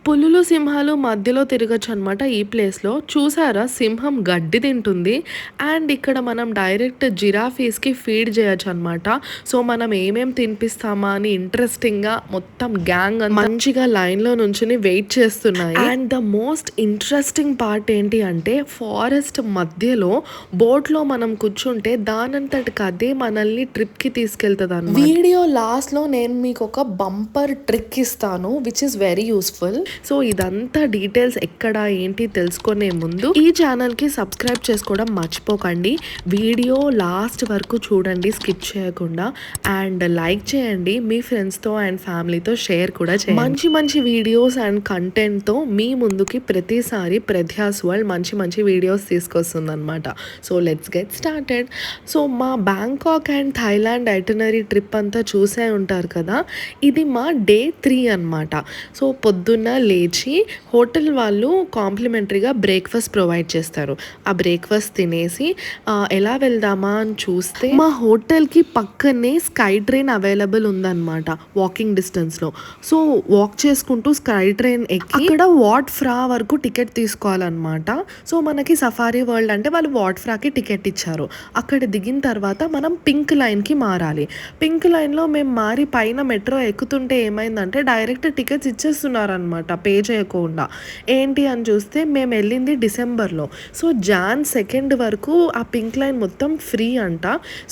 పులులు, సింహాలు మధ్యలో తిరగొచ్చనమాట ఈ ప్లేస్‌లో. చూసారా సింహం గడ్డి తింటుంది. అండ్ ఇక్కడ మనం డైరెక్ట్ జిరాఫీస్‌కి ఫీడ్ చేయొచ్చనమాట. సో, మనం ఏమేం తినిపిస్తామా అని ఇంట్రెస్టింగ్‌గా మొత్తం గ్యాంగ్ అంతా మంచిగా లైన్‌లో నుంచొని వెయిట్ చేస్తున్నాయి. And the most interesting part ఏంటి అంటే ఫారెస్ట్ మధ్యలో బోట్‌లో మనం కూర్చుంటే దానంతటికి అదే మనల్ని ట్రిప్‌కి తీసుకెళ్తదనమాట. వీడియో లాస్ట్‌లో నేను మీకొక బంపర్ ట్రిక్ ఇస్తాను which is very useful. So ఇదంతా డీటెయిల్స్ ఎక్కడ ఏంటి తెలుసుకునే ముందు ఈ ఛానల్కి సబ్స్క్రైబ్ చేసుకోవడం మర్చిపోకండి. వీడియో లాస్ట్ వరకు చూడండి స్కిప్ చేయకుండా. అండ్ లైక్ చేయండి, మీ ఫ్రెండ్స్తో అండ్ ఫ్యామిలీతో షేర్ కూడా చేయండి. మంచి మంచి వీడియోస్ అండ్ కంటెంట్తో మీ ముందుకి ప్రతిసారి ప్రధ్యాస్ వరల్డ్ మంచి మంచి వీడియోస్ తీసుకొస్తుంది అనమాట. So let's get started. So మా Bangkok and Thailand itinerary trip అంతా చూసే ఉంటారు కదా. ఇది మా డే 3 అనమాట. సో పొద్దున్న లేచి హోటల్ వాళ్ళు కాంప్లిమెంటరీగా బ్రేక్ఫాస్ట్ ప్రొవైడ్ చేస్తారు. ఆ బ్రేక్ఫాస్ట్ తినేసి ఎలా వెళ్దామా అని చూస్తే మా హోటల్కి పక్కనే స్కై ట్రైన్ అవైలబుల్ ఉందన్నమాట వాకింగ్ డిస్టెన్స్లో. సో వాక్ చేసుకుంటూ స్కై ట్రైన్ ఎక్కి అక్కడ వాట్ ఫ్రా వరకు టికెట్ తీసుకోవాలన్నమాట. సో మనకి సఫారీ వరల్డ్ అంటే వాళ్ళు వాట్ ఫ్రాకి టికెట్ ఇచ్చారు. అక్కడ దిగిన తర్వాత మనం పింక్ లైన్కి మారాలి. పింక్ లైన్లో మేము మారి పైన మెట్రో ఎక్కుతుంటే ఏమైందంటే డైరెక్ట్ టికెట్స్ ఇచ్చేస్తున్నారనమాట పే చేయకుండా. ఏంటి అని చూస్తే మేము వెళ్ళింది డిసెంబర్లో. సో జాన్ 2 వరకు ఆ పింక్ లైన్ మొత్తం ఫ్రీ అంట.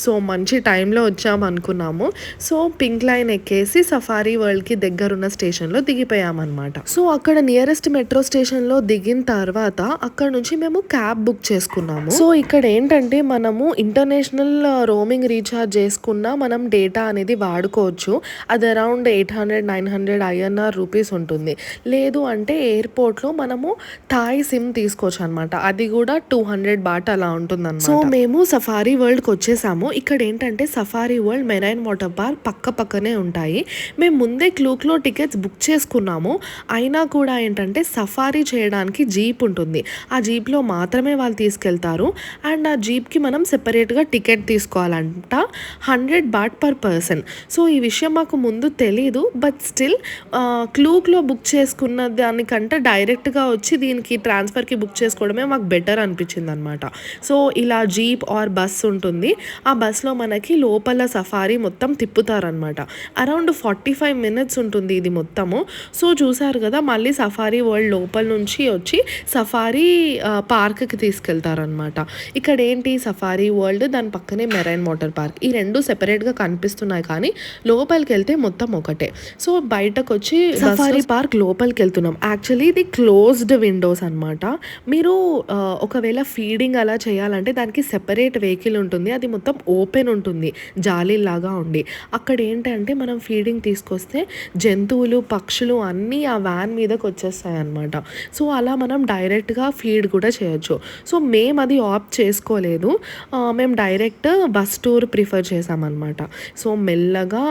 సో మంచి టైంలో వచ్చామనుకున్నాము. సో పింక్ లైన్ ఎక్కేసి సఫారీ వరల్డ్కి దగ్గరున్న స్టేషన్లో దిగిపోయామన్నమాట. సో అక్కడ నియరెస్ట్ మెట్రో స్టేషన్లో దిగిన తర్వాత అక్కడ నుంచి మేము క్యాబ్ బుక్ చేసుకున్నాము. సో ఇక్కడ ఏంటంటే మనము ఇంటర్నేషనల్ రోమింగ్ రీఛార్జ్ చేసుకున్నా మనం డేటా అనేది వాడుకోవచ్చు. అది అరౌండ్ 800-900 INR రూపీస్ ఉంటుంది. లేదు అంటే ఎయిర్పోర్ట్లో మనము థాయ్ సిమ్ తీసుకోవచ్చు అనమాట. అది కూడా 200 బాట్ అలా ఉంటుందన్నమాట. సో మేము సఫారీ వరల్డ్కి వచ్చేసాము. ఇక్కడ ఏంటంటే safari world, marine water park పక్కనే ఉంటాయి. మేము ముందే క్లూక్లో టికెట్స్ బుక్ చేసుకున్నాము. అయినా కూడా ఏంటంటే సఫారీ చేయడానికి జీప్ ఉంటుంది. ఆ జీప్లో మాత్రమే వాళ్ళు తీసుకెళ్తారు. అండ్ ఆ జీప్కి మనం సెపరేట్గా టికెట్ తీసుకోవాలంట, 100 బాట్ పర్ పర్సన్. సో ఈ విషయం మాకు ముందు తెలీదు. బట్ స్టిల్ క్లూక్లో బుక్ చేసుకున్న దానికంటే డైరెక్ట్గా వచ్చి దీనికి ట్రాన్స్ఫర్కి బుక్ చేసుకోవడమే మాకు బెటర్ అనిపించింది అనమాట. సో ఇలా జీప్ ఆర్ బస్ ఉంటుంది. ఆ బస్లో మనకి లోపల సఫారీ మొత్తం తిప్పుతారనమాట. అరౌండ్ 45 మినిట్స్ ఉంటుంది ఇది మొత్తము. సో చూసారు కదా, మళ్ళీ సఫారీ వరల్డ్ లోపల నుంచి వచ్చి సఫారీ పార్క్కి తీసుకెళ్తారనమాట. ఇక్కడ ఏంటి సఫారీ వరల్డ్, దాని పక్కనే మెరైన్ వాటర్ పార్క్, ఈ రెండు సెపరేట్గా కనిపిస్తున్నాయి కానీ లోపలికి వెళ్తే మొత్తం ఒకటే. సో బయటకు వచ్చి సఫారీ పార్క్ లోపలికి వెళ్తున్నాం. యాక్చువల్లీ ఇది క్లోజ్డ్ విండోస్ అనమాట. మీరు ఒకవేళ ఫీడింగ్ అలా చేయాలంటే దానికి సెపరేట్ వెహికల్ ఉంటుంది. అది మొత్తం ఓపెన్ ఉంటుంది, జాలీలాగా ఉండి. అక్కడ ఏంటంటే మనం ఫీడింగ్ తీసుకొస్తే జంతువులు, పక్షులు అన్నీ ఆ వ్యాన్ మీదకి వచ్చేస్తాయి అనమాట. సో అలా మనం డైరెక్ట్గా ఫీడ్ కూడా చేయొచ్చు. సో మేము అది ఆప్ట్ చేసుకోలేదు. మేము డైరెక్ట్ బస్ టూర్ ప్రిఫర్ చేసామన్నమాట. సో మెల్లగా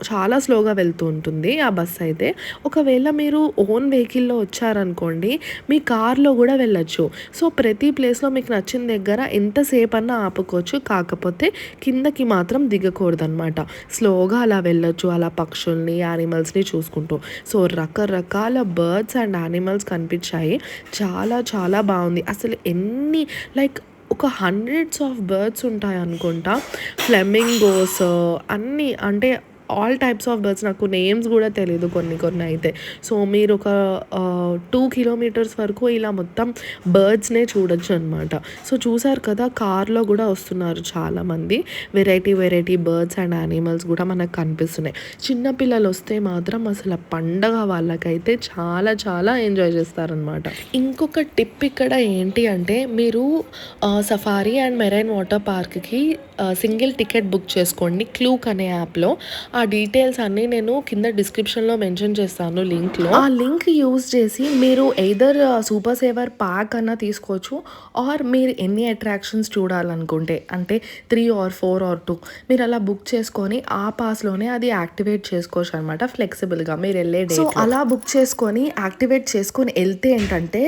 చాలా స్లోగా వెళ్తూ ఉంటుంది ఆ బస్ అయితే. ఒకవేళ మీరు ఓన్ వెహికల్లో వచ్చారనుకోండి, మీ కార్లో కూడా వెళ్ళొచ్చు. సో ప్రతి ప్లేస్లో మీకు నచ్చిన దగ్గర ఎంతసేపు అన్నా ఆపుకోవచ్చు. కాకపోతే కిందకి మాత్రం దిగకూడదు అనమాట. స్లోగా అలా వెళ్ళొచ్చు, అలా పక్షుల్ని, యానిమల్స్ని చూసుకుంటూ. సో రకరకాల బర్డ్స్ అండ్ యానిమల్స్ కనిపించాయి. చాలా చాలా బాగుంది అసలు. ఎన్ని లైక్ ఒక హండ్రెడ్స్ ఆఫ్ బర్డ్స్ ఉంటాయి అనుకుంటా. ఫ్లెమింగోస్ అన్నీ, అంటే ఆల్ టైప్స్ ఆఫ్ బర్డ్స్. నాకు నేమ్స్ కూడా తెలియదు కొన్ని అయితే. సో మీరు ఒక 2 కిలోమీటర్స్ వరకు ఇలా మొత్తం బర్డ్స్నే చూడొచ్చు అనమాట. సో చూసారు కదా, కార్లో కూడా వస్తున్నారు చాలామంది. వెరైటీ బర్డ్స్ అండ్ యానిమల్స్ కూడా మనకు కనిపిస్తున్నాయి. చిన్నపిల్లలు వస్తే మాత్రం అసలు పండగ, వాళ్ళకైతే చాలా చాలా ఎంజాయ్ చేస్తారనమాట. ఇంకొక టిప్ ఇక్కడ ఏంటి అంటే, మీరు సఫారీ అండ్ మెరైన్ వాటర్ పార్క్కి సింగిల్ టికెట్ బుక్ చేసుకోండి క్లూక్ అనే యాప్లో. ఆ డీటెయిల్స్ అన్నీ నేను కింద డిస్క్రిప్షన్లో మెన్షన్ చేస్తాను లింక్లో. ఆ లింక్ యూజ్ చేసి మీరు ఎయిదర్ సూపర్ సేవర్ ప్యాక్ అన్నా తీసుకోవచ్చు, ఆర్ మీరు ఎన్ని అట్రాక్షన్స్ చూడాలనుకుంటే, అంటే 3 or 4 or 2 మీరు అలా బుక్ చేసుకొని ఆ పాస్లోనే అది యాక్టివేట్ చేసుకోవచ్చు అనమాట ఫ్లెక్సిబుల్గా మీరు వెళ్ళే డే. సో అలా బుక్ చేసుకొని యాక్టివేట్ చేసుకొని వెళ్తే ఏంటంటే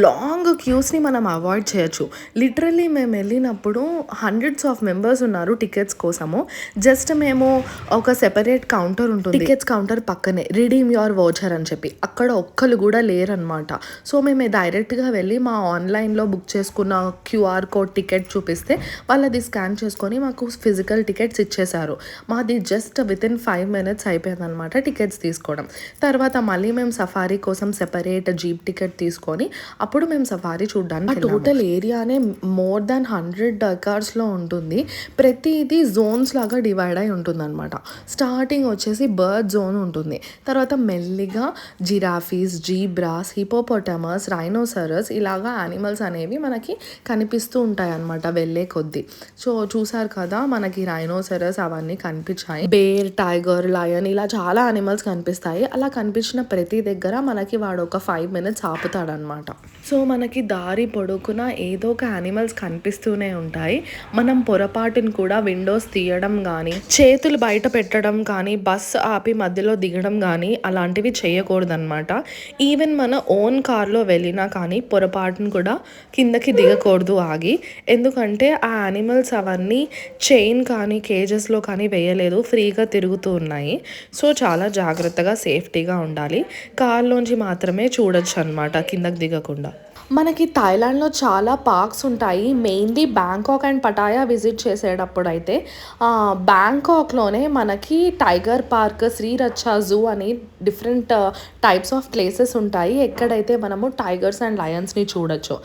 లాంగ్ క్యూస్ని మనం అవాయిడ్ చేయొచ్చు. లిటరల్లీ మేము వెళ్ళినప్పుడు హండ్రెడ్స్ ఆఫ్ మెంబర్స్ ఉన్నారు టికెట్స్ కోసము. జస్ట్ మేము ఒక సెపరేట్ కౌంటర్ ఉంటుంది. టికెట్స్ కౌంటర్ పక్కనే రిడీమ్ యువర్ వోచర్ అని చెప్పి అక్కడ ఒక్కరు కూడా లేరనమాట. సో మేము డైరెక్ట్గా వెళ్ళి మా ఆన్లైన్లో బుక్ చేసుకున్న క్యూఆర్ కోడ్ టికెట్ చూపిస్తే వాళ్ళది స్కాన్ చేసుకొని మాకు ఫిజికల్ టికెట్స్ ఇచ్చేశారు. మాది జస్ట్ వితిన్ 5 minutes అయిపోయిందనమాట టికెట్స్ తీసుకోవడం. తర్వాత మళ్ళీ మేము సఫారీ కోసం సెపరేట్ జీప్ టికెట్ తీసుకొని అప్పుడు మేము సఫారీ చూడడానికి టోటల్ ఏరియానే మోర్ దాన్ 100 acres ఉంటుంది. ప్రతిదీ జోన్స్ లాగా డివైడ్ అయి ఉంటుంది అనమాట. స్టార్టింగ్ వచ్చేసి బర్డ్ జోన్ ఉంటుంది, తర్వాత మెల్లిగా జిరాఫీస్, జీబ్రాస్, హిపోపోటమస్, రైనోసరస్ ఇలాగా యానిమల్స్ అనేవి మనకి కనిపిస్తూ ఉంటాయి అన్నమాట వెళ్ళే కొద్దీ. సో చూసారు కదా మనకి రైనోసరస్ అవన్నీ కనిపించాయి. బేర్, టైగర్, లయన్ ఇలా చాలా యానిమల్స్ కనిపిస్తాయి. అలా కనిపించిన ప్రతి దగ్గర మనకి వాడు ఒక 5 minutes ఆపుతాడనమాట. సో మనకి దారి పొడుగున ఏదో ఒక యానిమల్స్ కనిపిస్తూనే ఉంటాయి. మనం పొరపాటును కూడా విండోస్ తీయడం కానీ, చేతులు బయట పెట్టడం కానీ, బస్ ఆపి మధ్యలో దిగడం కానీ అలాంటివి చేయకూడదన్నమాట. ఈవెన్ మన ఓన్ కార్లో వెళ్ళినా కానీ పొరపాటును కూడా కిందకి దిగకూడదు ఆగి. ఎందుకంటే ఆ యానిమల్స్ అవన్నీ చైన్ కానీ కేజెస్లో కానీ వేయలేదు, ఫ్రీగా తిరుగుతూ ఉన్నాయి. సో చాలా జాగ్రత్తగా సేఫ్టీగా ఉండాలి. కార్లోంచి మాత్రమే చూడొచ్చు అనమాట కిందకి దిగకుండా. మనకి థాయిలాండ్లో చాలా పార్క్స్ ఉంటాయి. Mainly Bangkok and Pattaya visit చేసేటప్పుడు అయితే బ్యాంకాక్లోనే మనకి టైగర్ పార్క్, శ్రీరచ్చ జూ అని డిఫరెంట్ టైప్స్ ఆఫ్ ప్లేసెస్ ఉంటాయి ఎక్కడైతే మనము టైగర్స్ అండ్ లయన్స్ని చూడొచ్చు.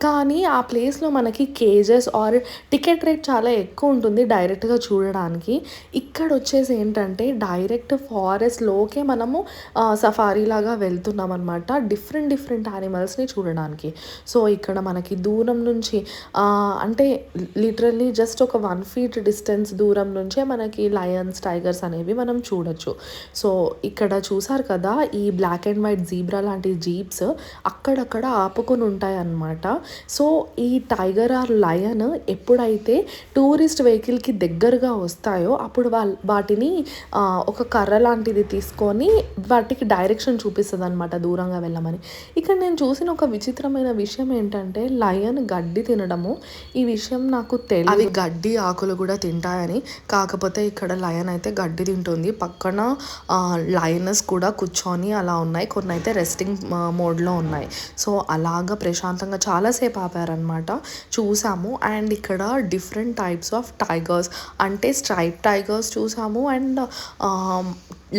కానీ ఆ ప్లేస్లో మనకి కేజెస్ ఆర్ టికెట్ రేట్ చాలా ఎక్కువ ఉంటుంది డైరెక్ట్గా చూడడానికి. ఇక్కడ వచ్చేసి ఏంటంటే డైరెక్ట్ ఫారెస్ట్లోకే మనము సఫారీ లాగా వెళ్తున్నాం అనమాట, డిఫరెంట్ యానిమల్స్ని చూడడానికి. సో ఇక్కడ మనకి దూరం నుంచి అంటే లిటరల్లీ జస్ట్ ఒక 1 feet డిస్టెన్స్ దూరం నుంచే మనకి లయన్స్, టైగర్స్ అనేవి మనం చూడొచ్చు. సో ఇక్కడ చూసారు కదా ఈ బ్లాక్ అండ్ వైట్ జీబ్రా లాంటి జీప్స్ అక్కడక్కడ ఆపుకొని ఉంటాయి అన్నమాట. సో ఈ టైగర్ ఆర్ లయన్ ఎప్పుడైతే టూరిస్ట్ వెహికల్కి దగ్గరగా వస్తాయో అప్పుడు వాటిని ఒక కర్ర లాంటిది తీసుకొని వాటికి డైరెక్షన్ చూపిస్తుంది అనమాట దూరంగా వెళ్ళమని. ఇక్కడ నేను చూసిన ఒక విచిత్రమైన విషయం ఏంటంటే లయన్ గడ్డి తినడము. ఈ విషయం నాకు తెలియదు, అవి గడ్డి ఆకులు కూడా తింటాయని. కాకపోతే ఇక్కడ లయన్ అయితే గడ్డి తింటుంది. పక్కన లయనస్ కూడా కూర్చొని అలా ఉన్నాయి, కొన్ని అయితే రెస్టింగ్ మోడ్లో ఉన్నాయి. సో అలాగా ప్రశాంతంగా చాలాసేపు ఆపారనమాట, చూసాము. అండ్ ఇక్కడ డిఫరెంట్ టైప్స్ ఆఫ్ టైగర్స్ అంటే స్ట్రైప్ టైగర్స్ చూసాము అండ్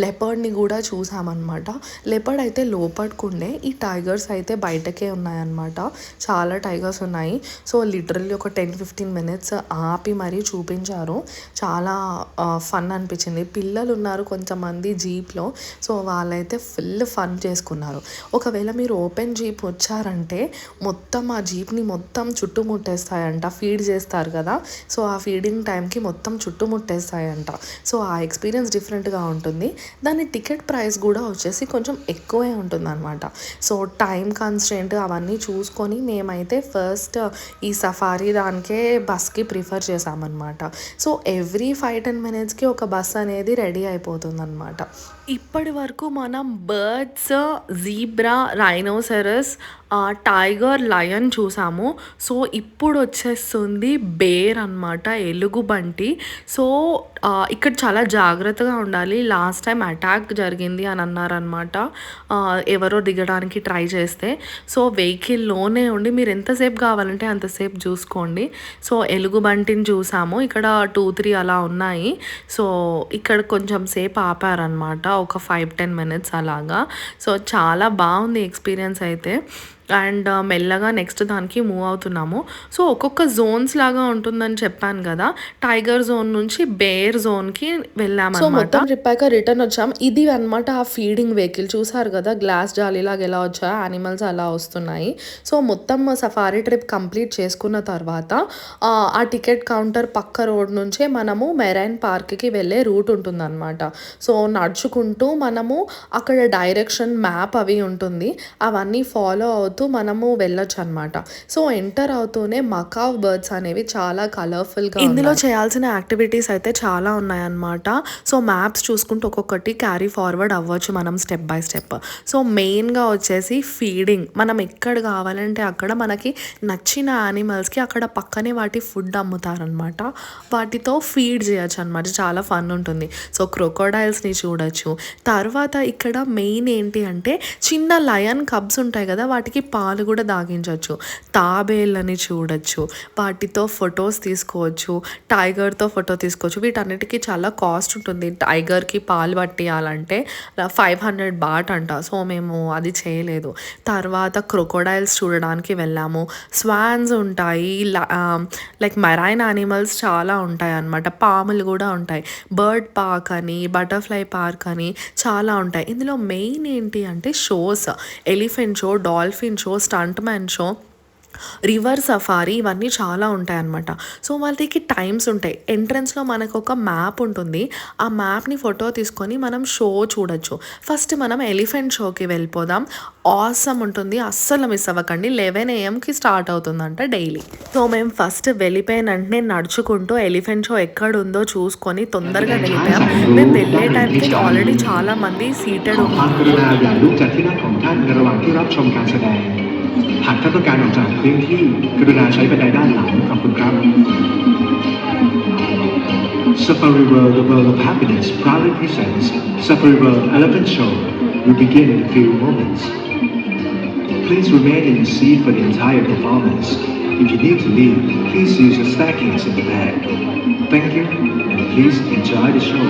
లెపర్డ్ని కూడా చూసామన్నమాట. లెపర్డ్ అయితే లోపడుకుండే, ఈ టైగర్స్ అయితే బయటకే ఉన్నాయన్నమాట. చాలా టైగర్స్ ఉన్నాయి. సో లిటరల్లీ ఒక 10-15 minutes ఆపి మరీ చూపించారు. చాలా ఫన్ అనిపించింది. పిల్లలు ఉన్నారు కొంతమంది జీప్లో, సో వాళ్ళైతే ఫుల్ ఫన్ చేసుకున్నారు. ఒకవేళ మీరు ఓపెన్ జీప్ వచ్చారంటే మొత్తం ఆ జీప్ని మొత్తం చుట్టుముట్టేస్తాయంట, ఫీడ్ చేస్తారు కదా, సో ఆ ఫీడింగ్ టైంకి మొత్తం చుట్టుముట్టేస్తాయంట. సో ఆ ఎక్స్పీరియన్స్ డిఫరెంట్గా ఉంటుంది. దాని టికెట్ ప్రైస్ కూడా వచ్చేసి కొంచెం ఎక్కువే ఉంటుంది అనమాట. సో టైం కన్స్ట్రెంట్ అవన్నీ చూసుకొని మేమైతే ఫస్ట్ ఈ సఫారీ దానికే బస్కి ప్రిఫర్ చేసామన్నమాట. సో ఎవ్రీ 5-10 minutesకి ఒక బస్ అనేది రెడీ అయిపోతుంది అనమాట. ఇప్పటి వరకు మనం birds, zebra, rhinoceros, tiger, lion చూసాము. సో ఇప్పుడు వచ్చేస్తుంది బేర్ అనమాట, ఎలుగుబంటి. సో ఇక్కడ చాలా జాగ్రత్తగా ఉండాలి. లాస్ట్ టైం అటాక్ జరిగింది అని అన్నారనమాట ఎవరో దిగడానికి ట్రై చేస్తే. సో వెహికల్లోనే ఉండి మీరు ఎంతసేపు కావాలంటే అంతసేపు చూసుకోండి. సో ఎలుగుబంటిని చూసాము, ఇక్కడ 2-3 అలా ఉన్నాయి. సో ఇక్కడ కొంచెం సేపు ఆపారనమాట, ఒక 5-10 minutes అలాగా. సో చాలా బాగుంది ఎక్స్పీరియన్స్ అయితే. అండ్ మెల్లగా నెక్స్ట్ దానికి మూవ్ అవుతున్నాము. సో ఒక్కొక్క జోన్స్ లాగా ఉంటుందని చెప్పాను కదా, టైగర్ జోన్ నుంచి బేర్ జోన్కి వెళ్ళాము. సో మొత్తం ట్రిప్ రిటర్న్ వచ్చాం. ఇది అనమాట ఆ ఫీడింగ్ వెహికల్. చూసారు కదా గ్లాస్ జాలీలాగా ఎలా వచ్చాయో యానిమల్స్ అలా వస్తున్నాయి. సో మొత్తం సఫారీ ట్రిప్ కంప్లీట్ చేసుకున్న తర్వాత ఆ టికెట్ కౌంటర్ పక్క రోడ్ నుంచే మనము మెరైన్ పార్క్కి వెళ్ళే రూట్ ఉంటుందన్నమాట. సో నడుచుకుంటూ మనము అక్కడ డైరెక్షన్ మ్యాప్ అవి ఉంటుంది, అవన్నీ ఫాలో అవుతూ అవుతూ మనము వెళ్ళొచ్చనమాట. సో, ఎంటర్ అవుతూనే మకావ్ బర్డ్స్ అనేవి చాలా కలర్‌ఫుల్‌గా ఇందులో ఉన్నాయి. చేయాల్సిన యాక్టివిటీస్ అయితే చాలా ఉన్నాయన్నమాట. సో, మ్యాప్స్ చూసుకుంటూ ఒక్కొక్కటి క్యారీ ఫార్వర్డ్ అవ్వచ్చు మనం స్టెప్ బై స్టెప్. సో, మెయిన్‌గా వచ్చేసి ఫీడింగ్. మనం ఎక్కడ కావాలంటే అక్కడ మనకి నచ్చిన యానిమల్స్‌కి అక్కడ పక్కనే వాటి ఫుడ్ అమ్ముతారనమాట. వాటితో ఫీడ్ చేయొచ్చనమాట. చాలా ఫన్ ఉంటుంది. సో, క్రొకోడైల్స్‌ని చూడొచ్చు. తర్వాత ఇక్కడ మెయిన్ ఏంటి అంటే చిన్న లయన్ కబ్స్ ఉంటాయి కదా! వాటికి పాలు కూడా తాగించొచ్చు. తాబేళ్ళని చూడొచ్చు. వాటితో ఫోటోస్ తీసుకోవచ్చు. టైగర్‌తో ఫోటో తీసుకోవచ్చు. వీటన్నిటికి చాలా కాస్ట్ ఉంటుంది. టైగర్‌కి పాలు పట్టియాలంటే 500 బాట్ అంట. సో, మేము అది చేయలేదు. తర్వాత క్రొకోడైల్స్ చూడడానికి వెళ్ళాము. స్వాన్స్ ఉంటాయి. లైక్ మెరైన్ యానిమల్స్ చాలా ఉంటాయన్నమాట. పాములు కూడా ఉంటాయి. బర్డ్ పార్క్ అని, బటర్‌ఫ్లై పార్క్ అని చాలా ఉంటాయి. ఇందులో మెయిన్ ఏంటి అంటే shows. Elephant show, dolphin show, stuntman show, river safari ఇవన్నీ చాలా ఉంటాయన్నమాట. సో, వాళ్ళకి టైమ్స్ ఉంటాయి. ఎంట్రన్స్‌లో మనకొక మ్యాప్ ఉంటుంది. ఆ మ్యాప్‌ని ఫోటో తీసుకొని మనం షో చూడొచ్చు. ఫస్ట్ మనం ఎలిఫెంట్ షోకి వెళ్ళిపోదాం. ఆసమ్ ఉంటుంది. అస్సలు మిస్ అవ్వకండి. 11 AM స్టార్ట్ అవుతుందంట డైలీ. సో, మేము ఫస్ట్ వెళ్ళిపోయిన వెంటనే నడుచుకుంటూ ఎలిఫెంట్ షో ఎక్కడుందో చూసుకొని తొందరగా వెళ్ళిపోయాం. మేము వెళ్ళే టైంకి ఆల్రెడీ చాలామంది సీటెడ్ ขอความกรุณา ఉన్నారు. อย่าลุกจากที่นั่งของท่านในระหว่างที่รับชมการแสดง หากท่านต้องการออกจากพื้นที่กรุณาใช้บันไดด้านหลังขอบคุณครับ Safari World, the World of Happiness proudly presents Safari World Elephant Show. We begin in a few moments. Please remain in your seat for the entire performance. If you need to leave, please use your staircase in the back. Thank you, and please enjoy the show.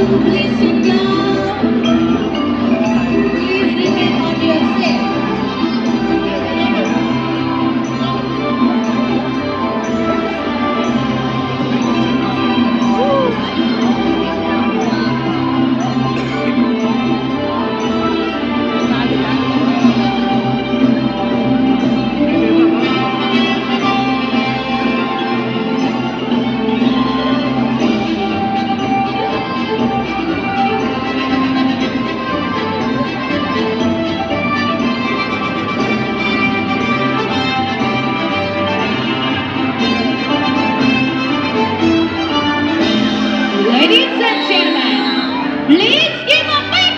Please sit down. Please remain on your seat. Ladies and gentlemen, please give a big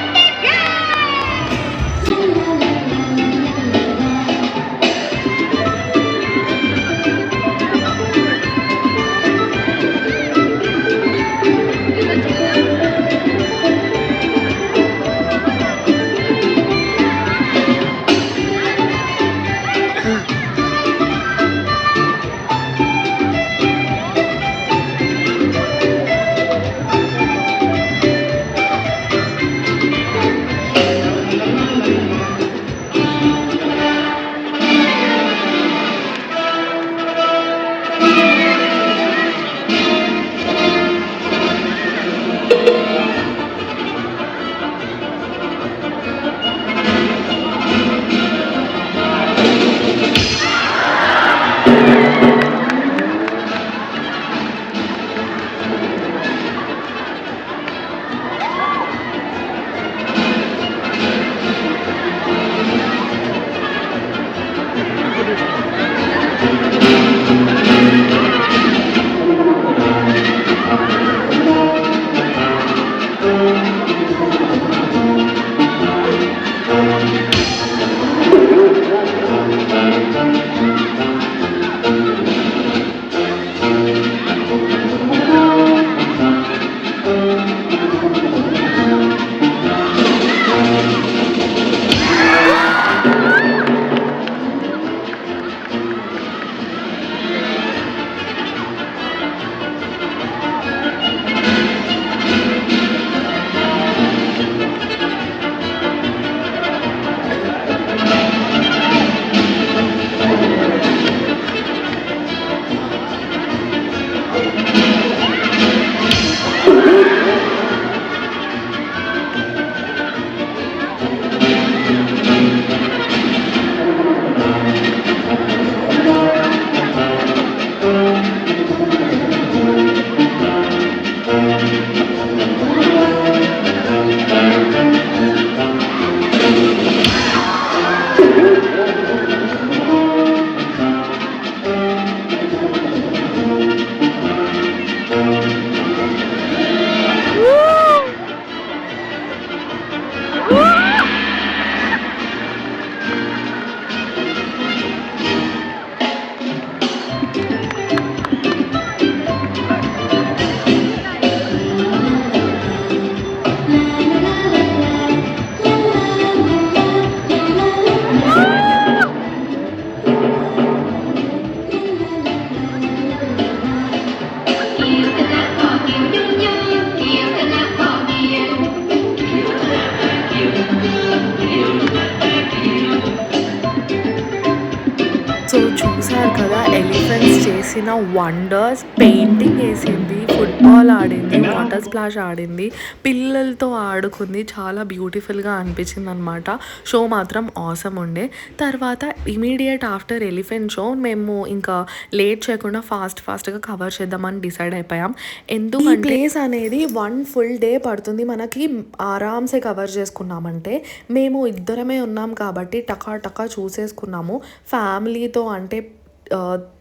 so చూసారు కదా elephants చేసిన wonders. Painting వేసింది, football ఆడింది, water splash ఆడింది, పిల్లలతో ఆడుకుంది. చాలా బ్యూటిఫుల్గా అనిపించింది అనమాట. షో మాత్రం ఆసమ్ ఉండే. తర్వాత ఇమీడియట్ ఆఫ్టర్ ఎలిఫెంట్ షో మేము ఇంకా లేట్ చేయకుండా ఫాస్ట్గా కవర్ చేద్దామని డిసైడ్ అయిపోయాం. ఎందుకంటే ప్లేస్ అనేది 1 full day పడుతుంది మనకి ఆరామ్సే కవర్ చేసుకున్నామంటే. మేము ఇద్దరమే ఉన్నాం కాబట్టి టకా చూసేసుకున్నాము. ఫ్యామిలీతో అంటే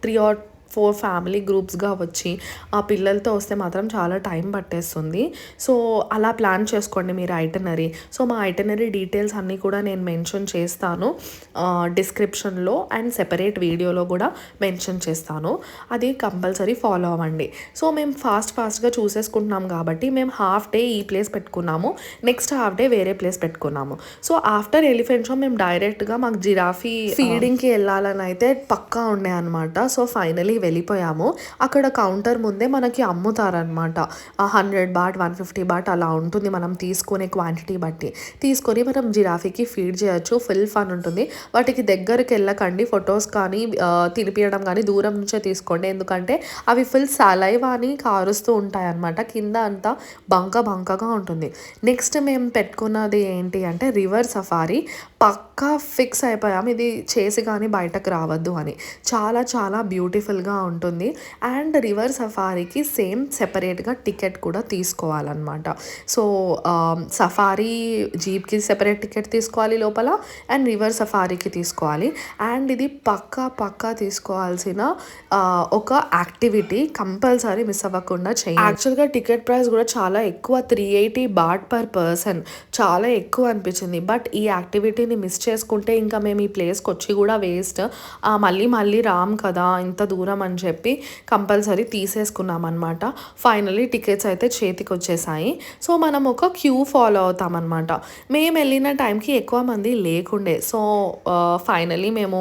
3 or 4 ఫ్యామిలీ గ్రూప్స్గా వచ్చి ఆ పిల్లలతో వస్తే మాత్రం చాలా టైం పట్టేస్తుంది. సో అలా ప్లాన్ చేసుకోండి మీరు ఐటనరీ. సో మా ఐటనరీ డీటెయిల్స్ అన్నీ కూడా నేను మెన్షన్ చేస్తాను డిస్క్రిప్షన్లో అండ్ సెపరేట్ వీడియోలో కూడా మెన్షన్ చేస్తాను. అది కంపల్సరీ ఫాలో అవ్వండి. సో మేము ఫాస్ట్గా చూసేసుకుంటున్నాం కాబట్టి మేము హాఫ్ డే ఈ ప్లేస్ పెట్టుకున్నాము, నెక్స్ట్ హాఫ్ డే వేరే ప్లేస్ పెట్టుకున్నాము. సో ఆఫ్టర్ ఎలిఫెంట్ షో మేము డైరెక్ట్గా మాకు జిరాఫీ ఫీడింగ్కి వెళ్ళాలని అయితే పక్కా ఉండే అనమాట. సో ఫైనలీ వెళ్ళిపోయాము. అక్కడ కౌంటర్ ముందే మనకి అమ్ముతారనమాట. 100 బాట్, 150 బాట్ అలా ఉంటుంది మనం తీసుకునే క్వాంటిటీ బట్టి. తీసుకొని మనం జిరాఫీకి ఫీడ్ చేయొచ్చు. ఫుల్ ఫన్ ఉంటుంది. వాటికి దగ్గరికి వెళ్ళకండి. ఫొటోస్ కానీ తినిపియడం కానీ దూరం నుంచే తీసుకోండి. ఎందుకంటే అవి ఫుల్ సలైవాని కారుస్తూ ఉంటాయన్నమాట. కింద అంతా బంకగా ఉంటుంది. నెక్స్ట్ మేము పెట్టుకున్నది ఏంటి అంటే రివర్ సఫారీ. పక్కా ఫిక్స్ అయిపోయాం ఇది చేసి కానీ బయటకు రావద్దు అని. చాలా బ్యూటిఫుల్గా ఉంటుంది. అండ్ రివర్ సఫారీకి సేమ్ సెపరేట్గా టికెట్ కూడా తీసుకోవాలన్నమాట. సో సఫారీ జీప్కి సెపరేట్ టికెట్ తీసుకోవాలి లోపల, అండ్ రివర్ సఫారీకి తీసుకోవాలి. అండ్ ఇది పక్కా తీసుకోవాల్సిన ఒక యాక్టివిటీ, కంపల్సరీ మిస్ అవ్వకుండా చేయాలి. యాక్చువల్గా టికెట్ ప్రైస్ కూడా చాలా ఎక్కువ, 380 బాట్ పర్ పర్సన్. చాలా ఎక్కువ అనిపించింది. బట్ ఈ యాక్టివిటీని మిస్ చేసుకుంటే ఇంకా మేము ఈ ప్లేస్కి వచ్చి కూడా వేస్ట్. మళ్ళీ రామ్ కదా ఇంత దూరం అని చెప్పి కంపల్సరీ తీసేసుకున్నాం అనమాట. ఫైనలీ టికెట్స్ అయితే చేతికి వచ్చేసాయి. సో మనం ఒక క్యూ ఫాలో అవుతాం అనమాట. మేము వెళ్ళిన టైంకి ఎక్కువ మంది లేకుండే. సో ఫైనలీ మేము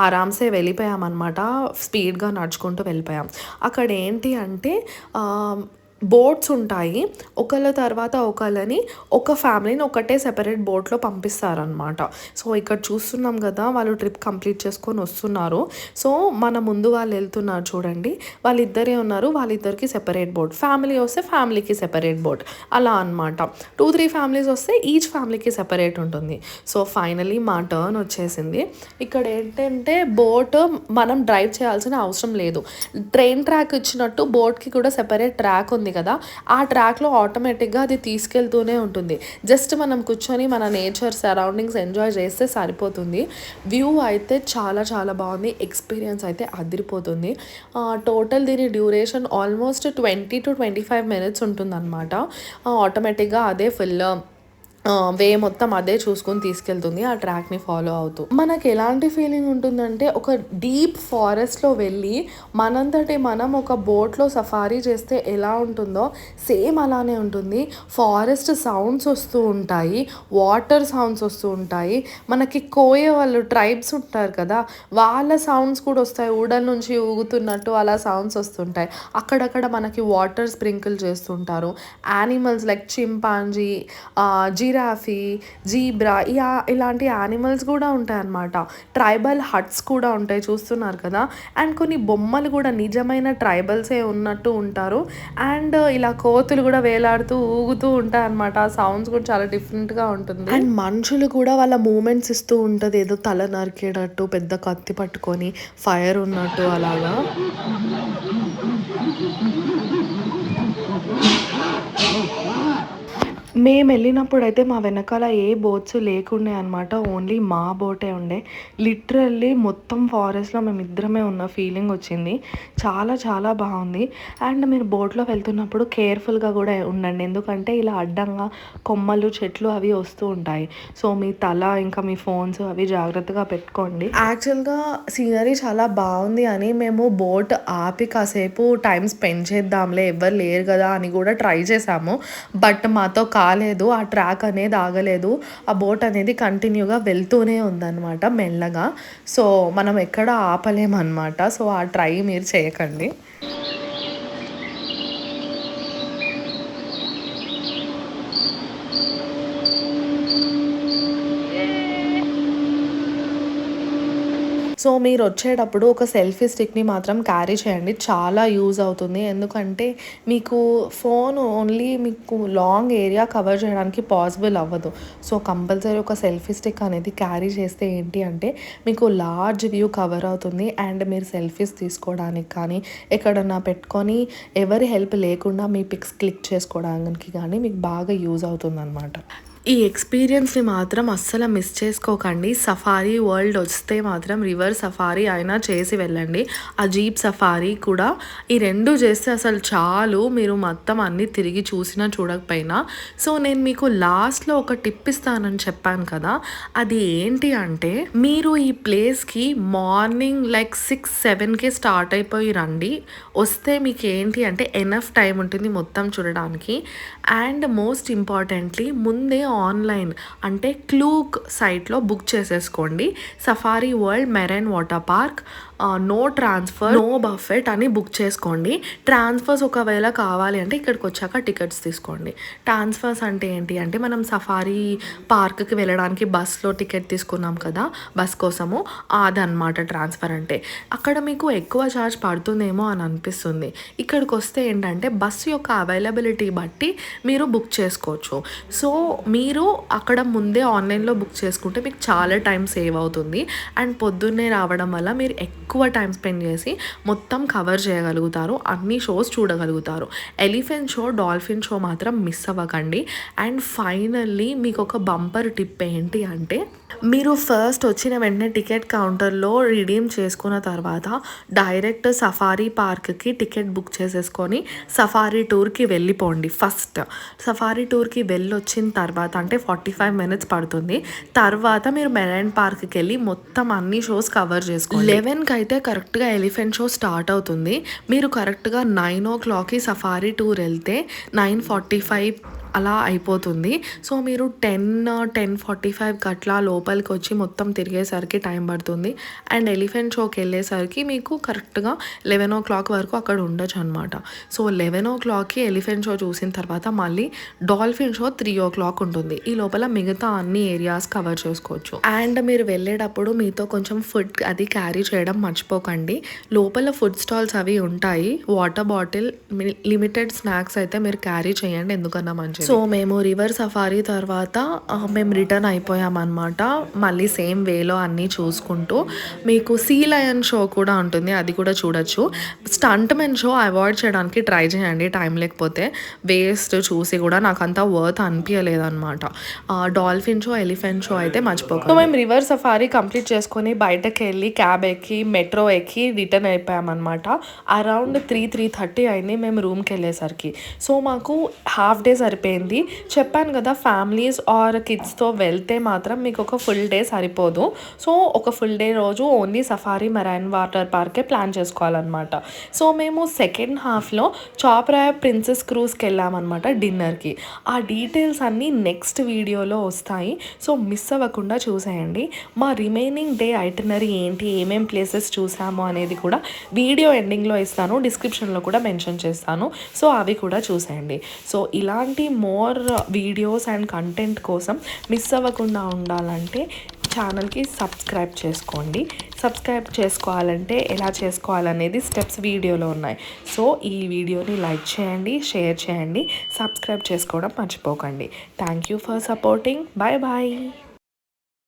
ఆరామ్సే వెళ్ళిపోయామన్నమాట. స్పీడ్గా నడుచుకుంటూ వెళ్ళిపోయాం. అక్కడ ఏంటి అంటే బోట్స్ ఉంటాయి. ఒకళ్ళ తర్వాత ఒకళ్ళని, ఒక ఫ్యామిలీని ఒకటే సెపరేట్ బోట్లో పంపిస్తారనమాట. సో ఇక్కడ చూస్తున్నాం కదా, వాళ్ళు ట్రిప్ కంప్లీట్ చేసుకొని వస్తున్నారు. సో మన ముందు వాళ్ళు వెళ్తున్నారు చూడండి, వాళ్ళిద్దరే ఉన్నారు. వాళ్ళిద్దరికి సెపరేట్ బోట్, ఫ్యామిలీ వస్తే ఫ్యామిలీకి సెపరేట్ బోట్, అలా అనమాట. 2-3 ఫ్యామిలీస్ వస్తే ఈచ్ ఫ్యామిలీకి సెపరేట్ ఉంటుంది. సో ఫైనలీ మా టర్న్ వచ్చేసింది. ఇక్కడ ఏంటంటే బోట్ మనం డ్రైవ్ చేయాల్సిన అవసరం లేదు. ట్రైన్ ట్రాక్ ఇచ్చినట్టు బోట్కి కూడా సెపరేట్ ట్రాక్ ఉంది కదా, ఆ ట్రాక్లో ఆటోమేటిక్గా అది తీసుకెళ్తూనే ఉంటుంది. జస్ట్ మనం కూర్చొని మన నేచర్ సరౌండింగ్స్ ఎంజాయ్ చేస్తే సరిపోతుంది. వ్యూ అయితే చాలా బాగుంది. ఎక్స్పీరియన్స్ అయితే అదిరిపోతుంది. టోటల్ దీని డ్యూరేషన్ ఆల్మోస్ట్ 20 to 25 minutes ఉంటుందన్నమాట. ఆటోమేటిక్గా అదే ఫుల్ వే మొత్తం అదే చూసుకొని తీసుకెళ్తుంది, ఆ ట్రాక్ని ఫాలో అవుతూ. మనకు ఎలాంటి ఫీలింగ్ ఉంటుందంటే ఒక డీప్ ఫారెస్ట్లో వెళ్ళి మనంతటి మనం ఒక బోట్లో సఫారీ చేస్తే ఎలా ఉంటుందో సేమ్ అలానే ఉంటుంది. ఫారెస్ట్ సౌండ్స్ వస్తూ ఉంటాయి, వాటర్ సౌండ్స్ వస్తూ ఉంటాయి. మనకి కోయ వాళ్ళు ట్రైబ్స్ ఉంటారు కదా, వాళ్ళ సౌండ్స్ కూడా వస్తాయి. ఊడల నుంచి ఊగుతున్నట్టు అలా సౌండ్స్ వస్తుంటాయి. అక్కడక్కడ మనకి వాటర్ స్ప్రింకిల్ చేస్తుంటారు. Animals like chimpanzee, giraffe, zebra, ఇలాంటి యానిమల్స్ కూడా ఉంటాయి అన్నమాట. ట్రైబల్ హట్స్ కూడా ఉంటాయి, చూస్తున్నారు కదా. అండ్ కొన్ని బొమ్మలు కూడా నిజమైన ట్రైబల్సే ఉన్నట్టు ఉంటారు. అండ్ ఇలా కోతులు కూడా వేలాడుతూ ఊగుతూ ఉంటాయి అన్నమాట. ఆ సౌండ్స్ కూడా చాలా డిఫరెంట్గా ఉంటుంది. అండ్ మనుషులు కూడా వాళ్ళ మూమెంట్స్ ఇస్తూ ఉంటుంది, ఏదో తల నరికేటట్టు, పెద్ద కత్తి పట్టుకొని ఫైర్ ఉన్నట్టు అలాగా. మేము వెళ్ళినప్పుడు అయితే మా వెనకాల ఏ బోట్స్ లేకుండే అనమాట. ఓన్లీ మా బోటే ఉండే. లిటరల్లీ మొత్తం ఫారెస్ట్లో మేము ఇద్దరమే ఉన్న ఫీలింగ్ వచ్చింది. చాలా బాగుంది. అండ్ మీరు బోట్లో వెళ్తున్నప్పుడు కేర్ఫుల్గా కూడా ఉండండి, ఎందుకంటే ఇలా అడ్డంగా కొమ్మలు, చెట్లు అవి వస్తూ ఉంటాయి. సో మీ తల ఇంకా మీ ఫోన్స్ అవి జాగ్రత్తగా పెట్టుకోండి. యాక్చువల్గా సీనరీ చాలా బాగుంది అని మేము బోట్ ఆపి కాసేపు టైం స్పెండ్ చేద్దాంలే, ఎవరు లేరు కదా అని కూడా ట్రై చేసాము. బట్ మాతో కాలేదు, ఆ ట్రాక్ అనేది ఆగలేదు. ఆ బోట్ అనేది కంటిన్యూగా వెళ్తూనే ఉందన్నమాట మెల్లగా. సో మనం ఎక్కడ ఆపలేమన్నమాట. సో ఆ ట్రై మీరు చేయకండి. సో మీరు వచ్చేటప్పుడు ఒక సెల్ఫీ స్టిక్ని మాత్రం క్యారీ చేయండి, చాలా యూజ్ అవుతుంది. ఎందుకంటే మీకు ఫోన్ ఓన్లీ మీకు లాంగ్ ఏరియా కవర్ చేయడానికి పాసిబుల్ అవ్వదు. సో కంపల్సరీ ఒక సెల్ఫీ స్టిక్ అనేది క్యారీ చేస్తే ఏంటి అంటే మీకు లార్జ్ వ్యూ కవర్ అవుతుంది. అండ్ మీరు సెల్ఫీస్ తీసుకోవడానికి కానీ ఎక్కడన్నా పెట్టుకొని ఎవరి హెల్ప్ లేకుండా మీ పిక్స్ క్లిక్ చేసుకోవడానికి కానీ మీకు బాగా యూజ్ అవుతుంది అన్నమాట. ఈ ఎక్స్పీరియన్స్ని మాత్రం అస్సలు మిస్ చేసుకోకండి. సఫారీ వరల్డ్ వస్తే మాత్రం రివర్ సఫారీ అయినా చేసి వెళ్ళండి, ఆ జీప్ సఫారీ కూడా. ఈ రెండు చేస్తే అసలు చాలు, మీరు మొత్తం అన్నీ తిరిగి చూసినా చూడకపోయినా. సో నేను మీకు లాస్ట్లో ఒక టిప్ ఇస్తానని చెప్పాను కదా, అది ఏంటి అంటే మీరు ఈ ప్లేస్కి మార్నింగ్ లైక్ 6-7కే స్టార్ట్ అయిపోయి రండి. వస్తే మీకు ఏంటి అంటే ఎనఫ్ టైం ఉంటుంది మొత్తం చూడడానికి. అండ్ మోస్ట్ ఇంపార్టెంట్లీ ముందే ఆన్లైన్ అంటే క్లూక్ సైట్లో బుక్ చేసేసుకోండి. Safari world marine water park no transfer no buffet అని బుక్ చేసుకోండి. ట్రాన్స్ఫర్స్ ఒకవేళ కావాలి అంటే ఇక్కడికి వచ్చాక టికెట్స్ తీసుకోండి. ట్రాన్స్ఫర్స్ అంటే ఏంటి అంటే మనం సఫారీ పార్క్కి వెళ్ళడానికి బస్లో టికెట్ తీసుకున్నాం కదా బస్ కోసము, అదనమాట ట్రాన్స్ఫర్ అంటే. అక్కడ మీకు ఎక్కువ ఛార్జ్ పడుతుందేమో అని అనిపిస్తుంది. ఇక్కడికి వస్తే ఏంటంటే బస్సు యొక్క అవైలబిలిటీ బట్టి మీరు బుక్ చేసుకోవచ్చు. సో మీరు అక్కడ ముందే ఆన్లైన్లో బుక్ చేసుకుంటే మీకు చాలా టైం సేవ్ అవుతుంది. అండ్ పొద్దున్నే రావడం వల్ల మీరు ఎక్కువ టైం స్పెండ్ చేసి మొత్తం కవర్ చేయగలుగుతారు, అన్ని షోస్ చూడగలుగుతారు. ఎలిఫెంట్ షో, డాల్ఫిన్ షో మాత్రం మిస్ అవ్వకండి. అండ్ ఫైనల్లీ మీకు ఒక బంపర్ టిప్ ఏంటి అంటే మీరు ఫస్ట్ వచ్చిన వెంటనే టికెట్ కౌంటర్లో రిడీమ్ చేసుకున్న తర్వాత డైరెక్ట్ సఫారీ పార్క్కి టికెట్ బుక్ చేసేసుకొని సఫారీ టూర్కి వెళ్ళిపోండి. ఫస్ట్ సఫారీ టూర్కి వెళ్ళొచ్చిన తర్వాత అంటే 45 minutes పడుతుంది. తర్వాత మీరు మెరైన్ పార్క్కి వెళ్ళి మొత్తం అన్ని షోస్ కవర్ చేసుకోండి. 11కి అయితే కరెక్ట్గా ఎలిఫెంట్ షో స్టార్ట్ అవుతుంది. మీరు కరెక్ట్గా 9 o'clockకి సఫారీ టూర్ వెళ్తే 9:45 అలా అయిపోతుంది. సో మీరు 10:45 అట్లా లోపలికి వచ్చి మొత్తం తిరిగేసరికి టైం పడుతుంది. అండ్ ఎలిఫెంట్ షోకి వెళ్ళేసరికి మీకు కరెక్ట్గా 11 o'clock వరకు అక్కడ ఉండొచ్చు అనమాట. సో 11 o'clockకి ఎలిఫెంట్ షో చూసిన తర్వాత మళ్ళీ డాల్ఫిన్ షో 3 o'clock ఉంటుంది. ఈ లోపల మిగతా అన్ని ఏరియాస్ కవర్ చేసుకోవచ్చు. అండ్ మీరు వెళ్ళేటప్పుడు మీతో కొంచెం ఫుడ్ అది క్యారీ చేయడం మర్చిపోకండి. లోపల ఫుడ్ స్టాల్స్ అవి ఉంటాయి. వాటర్ బాటిల్, లిమిటెడ్ స్నాక్స్ అయితే మీరు క్యారీ చేయండి, ఎందుకన్నా మంచిది. సో మేము రివర్ సఫారీ తర్వాత మేము రిటర్న్ అయిపోయామన్నమాట. మళ్ళీ సేమ్ వేలో అన్నీ చూసుకుంటూ మీకు సీ లయన్ షో కూడా ఉంటుంది, అది కూడా చూడొచ్చు. స్టంట్ మెన్ షో అవాయిడ్ చేయడానికి ట్రై చేయండి, టైం లేకపోతే వేస్ట్ చూసి కూడా నాకు అంత వర్త్ అనిపించలేదు అనమాట. డాల్ఫిన్ షో, ఎలిఫెంట్ షో అయితే మర్చిపోకండి. సో మేము రివర్ సఫారీ కంప్లీట్ చేసుకొని బయటకు వెళ్ళి క్యాబ్ ఎక్కి మెట్రో ఎక్కి రిటర్న్ అయిపోయామన్నమాట. అరౌండ్ 3:30 అయింది మేము రూమ్కి వెళ్ళేసరికి. సో మాకు హాఫ్ డే సరిపోయింది. చెప్పాను కదా ఫ్యామిలీస్ ఆర్ కిడ్స్తో వెళ్తే మాత్రం మీకు ఒక ఫుల్ డే సరిపోదు. సో ఒక ఫుల్ డే రోజు ఓన్లీ సఫారీ మెరైన్ వాటర్ పార్కే ప్లాన్ చేసుకోవాలన్నమాట. సో మేము సెకండ్ హాఫ్లో చాప్రాయ ప్రిన్సెస్ క్రూజ్కి వెళ్ళామన్నమాట డిన్నర్కి. ఆ డీటెయిల్స్ అన్నీ నెక్స్ట్ వీడియోలో వస్తాయి. సో మిస్ అవ్వకుండా చూసేయండి. మా రిమైనింగ్ డే ఐటనరీ ఏంటి, ఏమేం ప్లేసెస్ చూసాము అనేది కూడా వీడియో ఎండింగ్లో ఇస్తాను, డిస్క్రిప్షన్లో కూడా మెన్షన్ చేస్తాను. సో అవి కూడా చూసేయండి. సో ఇలాంటి మోర్ వీడియోస్ అండ్ కంటెంట్ కోసం మిస్ అవ్వకుండా ఉండాలంటే ఛానల్కి సబ్స్క్రైబ్ చేసుకోండి. సబ్స్క్రైబ్ చేసుకోవాలంటే ఎలా చేసుకోవాలనేది స్టెప్స్ వీడియోలో ఉన్నాయి. సో ఈ వీడియోని లైక్ చేయండి, షేర్ చేయండి, సబ్స్క్రైబ్ చేసుకోవడం మర్చిపోకండి. Thank you for supporting. Bye bye.